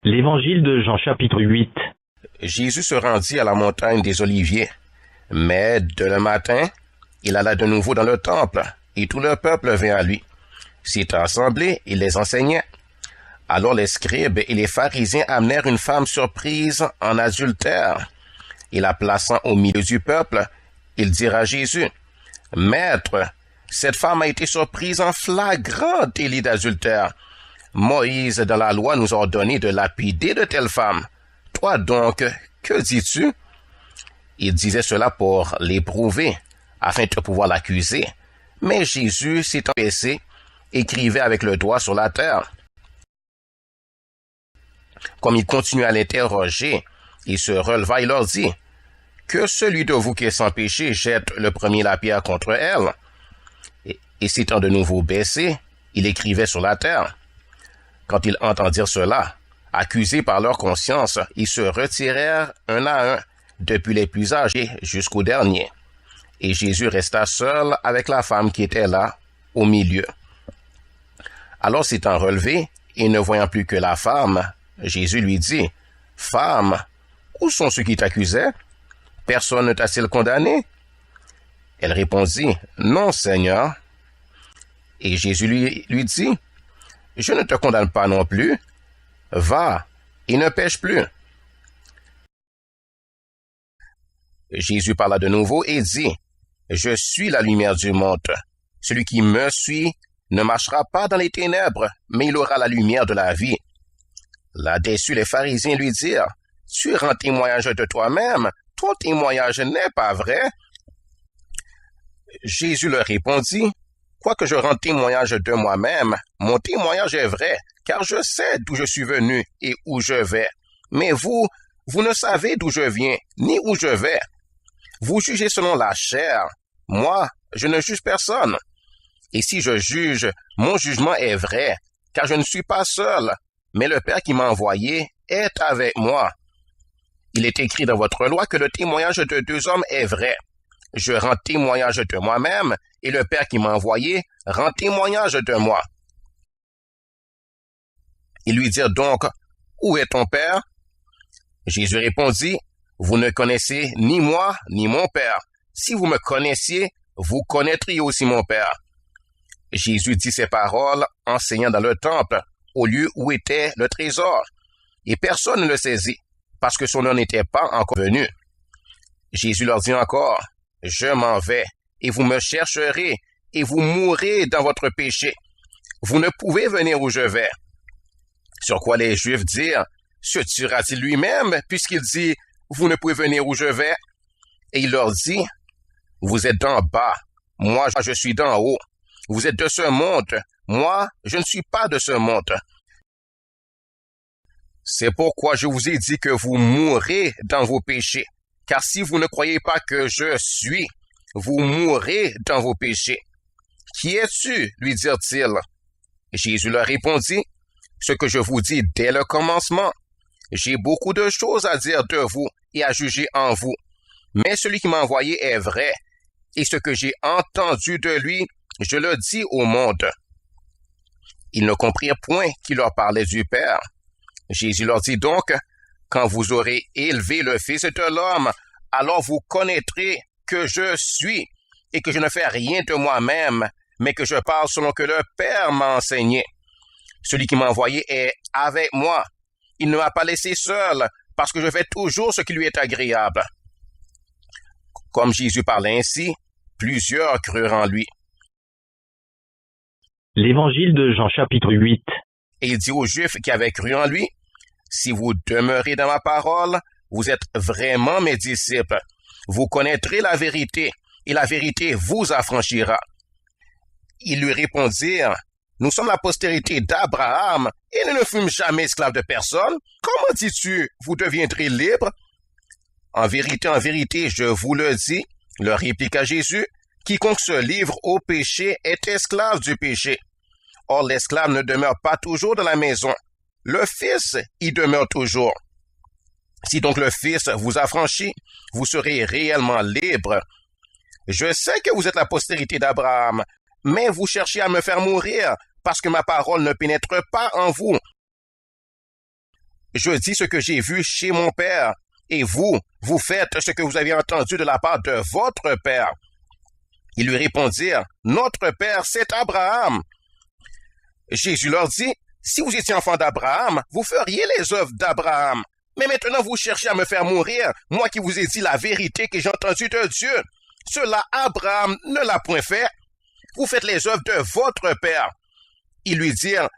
L'évangile de Jean chapitre 8. Jésus se rendit à la montagne des Oliviers. Mais de le matin, il alla de nouveau dans le temple, et tout le peuple vint à lui. S'étant assemblés, il les enseignait. Alors les scribes et les pharisiens amenèrent une femme surprise en adultère. Et la plaçant au milieu du peuple, ils dirent à Jésus, « Maître, cette femme a été surprise en flagrant délit d'adultère. Moïse, dans la loi, nous a ordonné de lapider de telles femmes. Toi donc, que dis-tu? » Il disait cela pour l'éprouver, afin de pouvoir l'accuser. Mais Jésus, s'étant baissé, écrivait avec le doigt sur la terre. Comme il continuait à l'interroger, il se releva et leur dit, « Que celui de vous qui est sans péché jette le premier la pierre contre elle. » Et s'étant de nouveau baissé, il écrivait sur la terre. Quand ils entendirent cela, accusés par leur conscience, ils se retirèrent un à un, depuis les plus âgés jusqu'au dernier. Et Jésus resta seul avec la femme qui était là, au milieu. Alors s'étant relevé, et ne voyant plus que la femme, Jésus lui dit, « Femme, où sont ceux qui t'accusaient? Personne ne t'a-t-il condamné? » Elle répondit, « Non, Seigneur. » Et Jésus lui dit, « Je ne te condamne pas non plus. Va, et ne pêche plus. » Jésus parla de nouveau et dit, « Je suis la lumière du monde. Celui qui me suit ne marchera pas dans les ténèbres, mais il aura la lumière de la vie. » Là-dessus, les pharisiens lui dirent, « Tu rends témoignage de toi-même, ton témoignage n'est pas vrai. » Jésus leur répondit, « Quoique je rende témoignage de moi-même, mon témoignage est vrai, car je sais d'où je suis venu et où je vais. Mais vous ne savez d'où je viens, ni où je vais. Vous jugez selon la chair. Moi, je ne juge personne. Et si je juge, mon jugement est vrai, car je ne suis pas seul, mais le Père qui m'a envoyé est avec moi. Il est écrit dans votre loi que le témoignage de deux hommes est vrai. Je rends témoignage de moi-même, et le Père qui m'a envoyé rend témoignage de moi. » Ils lui dirent donc, « Où est ton Père? » Jésus répondit, « Vous ne connaissez ni moi, ni mon Père. Si vous me connaissiez, vous connaîtriez aussi mon Père. » Jésus dit ces paroles, enseignant dans le temple, au lieu où était le trésor. Et personne ne le saisit, parce que son heure n'était pas encore venue. Jésus leur dit encore, « Je m'en vais, et vous me chercherez, et vous mourrez dans votre péché. Vous ne pouvez venir où je vais. » Sur quoi les Juifs dirent, « Se tuera-t-il lui-même, puisqu'il dit, vous ne pouvez venir où je vais? » Et il leur dit, « Vous êtes d'en bas, moi je suis d'en haut. Vous êtes de ce monde, moi je ne suis pas de ce monde. C'est pourquoi je vous ai dit que vous mourrez dans vos péchés. Car si vous ne croyez pas que je suis, vous mourrez dans vos péchés. » « Qui es-tu? Lui dirent-ils. Jésus leur répondit, « Ce que je vous dis dès le commencement. J'ai beaucoup de choses à dire de vous et à juger en vous. Mais celui qui m'a envoyé est vrai, et ce que j'ai entendu de lui, je le dis au monde. » Ils ne comprirent point qu'il leur parlait du Père. Jésus leur dit donc, « Quand vous aurez élevé le Fils de l'homme, alors vous connaîtrez que je suis, et que je ne fais rien de moi-même, mais que je parle selon que le Père m'a enseigné. Celui qui m'a envoyé est avec moi. Il ne m'a pas laissé seul, parce que je fais toujours ce qui lui est agréable. » Comme Jésus parlait ainsi, plusieurs crurent en lui. L'évangile de Jean chapitre 8. Et il dit aux Juifs qui avaient cru en lui, « Si vous demeurez dans ma parole, vous êtes vraiment mes disciples. Vous connaîtrez la vérité, et la vérité vous affranchira. » Ils lui répondirent, « Nous sommes la postérité d'Abraham, et nous ne fûmes jamais esclaves de personne. Comment dis-tu, vous deviendrez libres? » En vérité, je vous le dis, leur répliqua Jésus, « Quiconque se livre au péché est esclave du péché. Or l'esclave ne demeure pas toujours dans la maison. Le Fils y demeure toujours. Si donc le Fils vous affranchit, vous serez réellement libres. Je sais que vous êtes la postérité d'Abraham, mais vous cherchez à me faire mourir, parce que ma parole ne pénètre pas en vous. je dis ce que j'ai vu chez mon père, et vous, vous faites ce que vous avez entendu de la part de votre père. Ils lui répondirent, notre père, c'est Abraham. Jésus leur dit, si vous étiez enfant d'Abraham, vous feriez les œuvres d'Abraham. Mais maintenant, vous cherchez à me faire mourir, moi qui vous ai dit la vérité que j'ai entendue de Dieu. Cela, Abraham ne l'a point fait. Vous faites les œuvres de votre père. Ils lui dirent,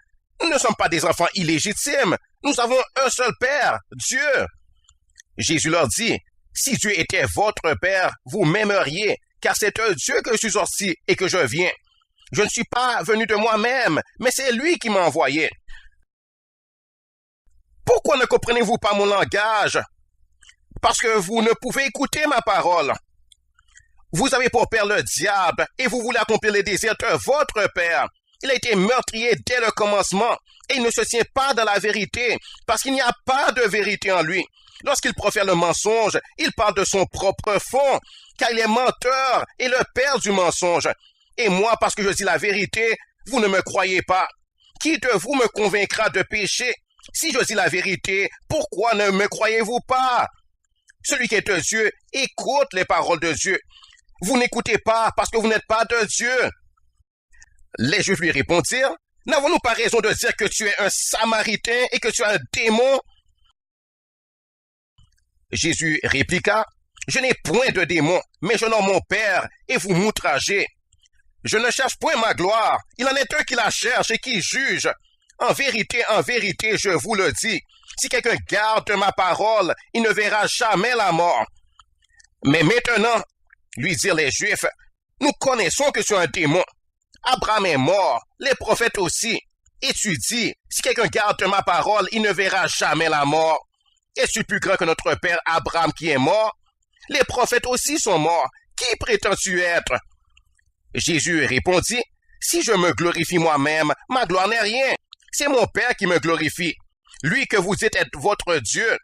nous ne sommes pas des enfants illégitimes. Nous avons un seul père, Dieu. Jésus leur dit, si Dieu était votre père, vous m'aimeriez, car c'est un Dieu que je suis sorti et que je viens. Je ne suis pas venu de moi-même, mais c'est lui qui m'a envoyé. Pourquoi ne comprenez-vous pas mon langage? Parce que vous ne pouvez écouter ma parole. Vous avez pour père le diable et vous voulez accomplir les désirs de votre père. Il a été meurtrier dès le commencement et il ne se tient pas dans la vérité parce qu'il n'y a pas de vérité en lui. Lorsqu'il profère le mensonge, il parle de son propre fond, car il est menteur et le père du mensonge. Et moi, parce que je dis la vérité, vous ne me croyez pas. Qui de vous me convaincra de péché? Si je dis la vérité, pourquoi ne me croyez-vous pas? Celui qui est de Dieu écoute les paroles de Dieu. Vous n'écoutez pas parce que vous n'êtes pas de Dieu. Les Juifs lui répondirent, n'avons-nous pas raison de dire que tu es un Samaritain et que tu es un démon? Jésus répliqua, je n'ai point de démon, mais je nomme mon Père et vous m'outragez. Je ne cherche point ma gloire, il en est un qui la cherche et qui juge. En vérité, je vous le dis, si quelqu'un garde ma parole, il ne verra jamais la mort. Mais maintenant, lui dirent les Juifs, nous connaissons que tu es un démon. Abraham est mort, les prophètes aussi. Et tu dis, si quelqu'un garde ma parole, il ne verra jamais la mort. Es-tu plus grand que notre père Abraham qui est mort? Les prophètes aussi sont morts. Qui prétends-tu être? Jésus répondit, si je me glorifie moi-même, ma gloire n'est rien. C'est mon Père qui me glorifie, lui que vous dites être votre Dieu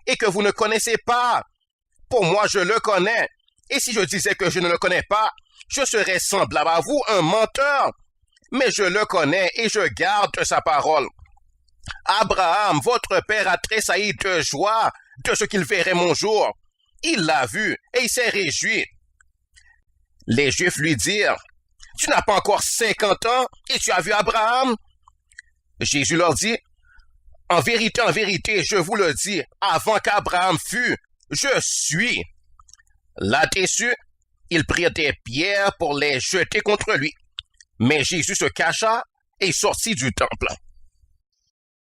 et que vous ne connaissez pas. Pour moi, je le connais. Et si je disais que je ne le connais pas, je serais semblable à vous, un menteur. Mais je le connais et je garde sa parole. Abraham, votre père, a tressailli de joie de ce qu'il verrait mon jour. Il l'a vu et il s'est réjoui. Les Juifs lui dirent, tu n'as pas encore 50 ans et tu as vu Abraham? Jésus leur dit, en vérité, je vous le dis, avant qu'Abraham fût, je suis. Là déçu, ils prirent des pierres pour les jeter contre lui. Mais Jésus se cacha et sortit du temple.